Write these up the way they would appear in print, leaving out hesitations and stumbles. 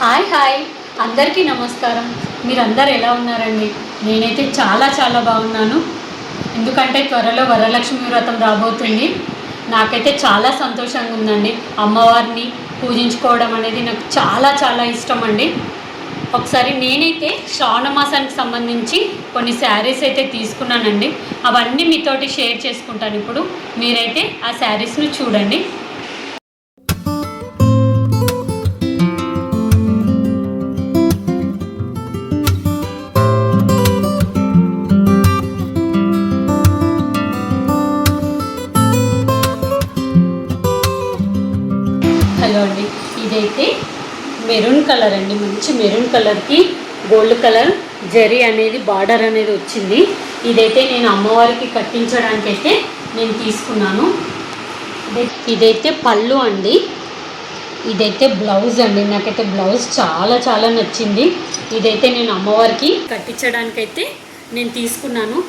Hi అందరికీ నమస్కారం. మీరందరూ ఎలా ఉన్నారండి? నేనైతే చాలా బాగున్నాను. ఎందుకంటే త్వరలో వరలక్ష్మి వ్రతం రాబోతుంది. నాకైతే చాలా సంతోషంగా ఉందండి. అమ్మవారిని పూజించుకోవడం అనేది నాకు చాలా ఇష్టం అండి. ఒకసారి నేనైతే శ్రావణ మాసానికి సంబంధించి కొన్ని శారీస్ అయితే తీసుకున్నానండి. అవన్నీ మీతోటి షేర్ చేసుకుంటాను. ఇప్పుడు మీరైతే ఆ శారీస్ను చూడండి. హలో అండి, ఇదైతే మెరూన్ కలర్ అండి. మంచి మెరూన్ కలర్కి గోల్డ్ కలర్ జరీ అనేది బార్డర్ అనేది వచ్చింది. ఇదైతే నేను అమ్మవారికి కట్టించడానికైతే నేను తీసుకున్నాను. ఇదైతే పళ్ళు అండి. ఇదైతే బ్లౌజ్ అండి. నాకైతే బ్లౌజ్ చాలా నచ్చింది. ఇదైతే నేను అమ్మవారికి కట్టించడానికైతే నేను తీసుకున్నాను.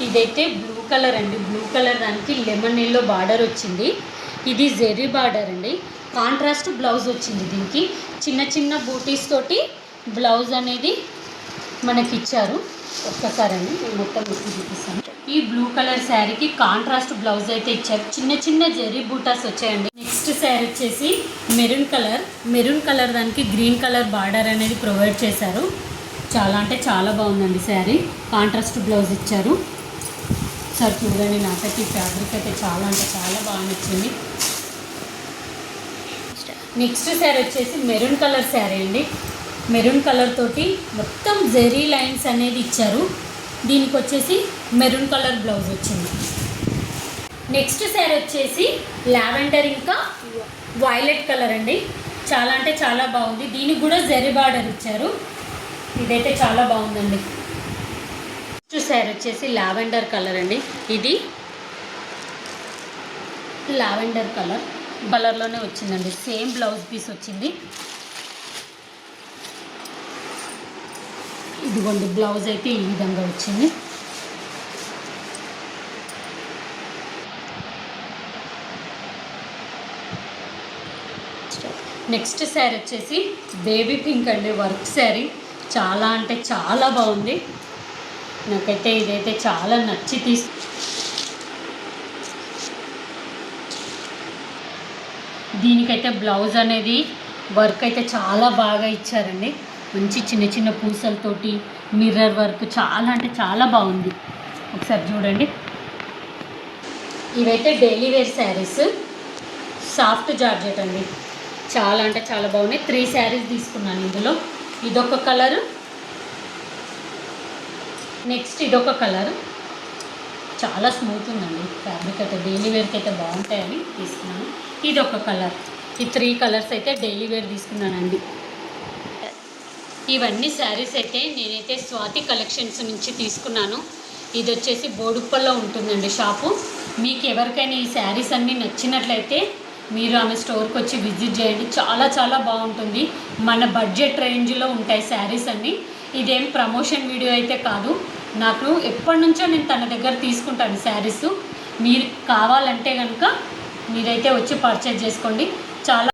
ఇదైతే బ్లూ కలర్ అండి. బ్లూ కలర్ దానికి లెమన్ ఎల్లో బార్డర్ వచ్చింది. ఇది జెరీ బార్డర్ అండి. కాంట్రాస్ట్ బ్లౌజ్ వచ్చింది. దీనికి చిన్న బూటీస్ తోటి బ్లౌజ్ అనేది మనకి ఇచ్చారు. ఒక్కసారి అండి నేను మొత్తం చూపిస్తాను. ఈ బ్లూ కలర్ శారీకి కాంట్రాస్ట్ బ్లౌజ్ అయితే ఇచ్చారు. చిన్న జెరీ బూటాస్ వచ్చాయండి. నెక్స్ట్ శారీ వచ్చేసి మెరూన్ కలర్ దానికి గ్రీన్ కలర్ బార్డర్ అనేది ప్రొవైడ్ చేశారు. చాలా బాగుందండి శారీ. కాంట్రాస్ట్ బ్లౌజ్ ఇచ్చారు. సార్ చూడండి, నాకైతే ఈ ఫ్యాబ్రిక్ అయితే చాలా బాగా నచ్చింది. నెక్స్ట్ శారీ వచ్చేసి మెరూన్ కలర్ శారీ అండి. మెరూన్ కలర్ తోటి మొత్తం జెరీ లైన్స్ అనేది ఇచ్చారు. దీనికి వచ్చేసి మెరూన్ కలర్ బ్లౌజ్ వచ్చింది. నెక్స్ట్ శారీ వచ్చేసి లావెండర్ ఇంకా వైలెట్ కలర్ అండి. చాలా బాగుంది. దీనికి కూడా జెరీ బార్డర్ ఇచ్చారు. ఇదైతే చాలా బాగుందండి. నెక్స్ట్ శారీ వచ్చేసి లావెండర్ కలర్ అండి. ఇది లావెండర్ కలర్లోనే వచ్చిందండి. సేమ్ బ్లౌజ్ పీస్ వచ్చింది. ఇదిగోండి, బ్లౌజ్ అయితే ఈ విధంగా వచ్చింది. నెక్స్ట్ శారీ వచ్చేసి బేబీ పింక్ అండి. వర్క్ శారీ చాలా బాగుంది. నాకైతే ఇదైతే చాలా నచ్చి దీనికైతే బ్లౌజ్ అనేది వర్క్ అయితే చాలా బాగా ఇచ్చారండి. మంచి చిన్న పూసలతోటి మిర్రర్ వర్క్ చాలా బాగుంది. ఒకసారి చూడండి. ఇవైతే daily wear sarees. Soft georgette అండి. చాలా బాగున్నాయి. 3 శారీస్ తీసుకున్నాను ఇందులో. ఇదొక కలరు, నెక్స్ట్ ఇదొక కలర్. చాలా స్మూత్ ఉందండి ఫ్యాబ్రిక్ అయితే. డైలీ వేర్కి అయితే బాగుంటాయని తీసుకున్నాను. ఇదొక కలర్. ఈ 3 కలర్స్ అయితే డైలీ వేర్ తీసుకున్నానండి. ఇవన్నీ శారీస్ అయితే నేనైతే స్వాతి కలెక్షన్స్ నుంచి తీసుకున్నాను. ఇది వచ్చేసి బోడుప్పల్లో ఉంటుందండి షాపు. మీకు ఎవరికైనా ఈ శారీస్ అన్నీ నచ్చినట్లయితే మీరు ఆమె స్టోర్కి వచ్చి విజిట్ చేయండి. చాలా బాగుంటుంది. మన బడ్జెట్ రేంజ్లో ఉంటాయి శారీస్ అన్నీ. ఇదేం ప్రమోషన్ వీడియో అయితే కాదు. నాకు ఎప్పటి నుంచో నేను తన దగ్గర తీసుకుంటాను శారీస్. మీరు కావాలంటే కనుక మీరైతే వచ్చి పర్చేజ్ చేసుకోండి. చాలా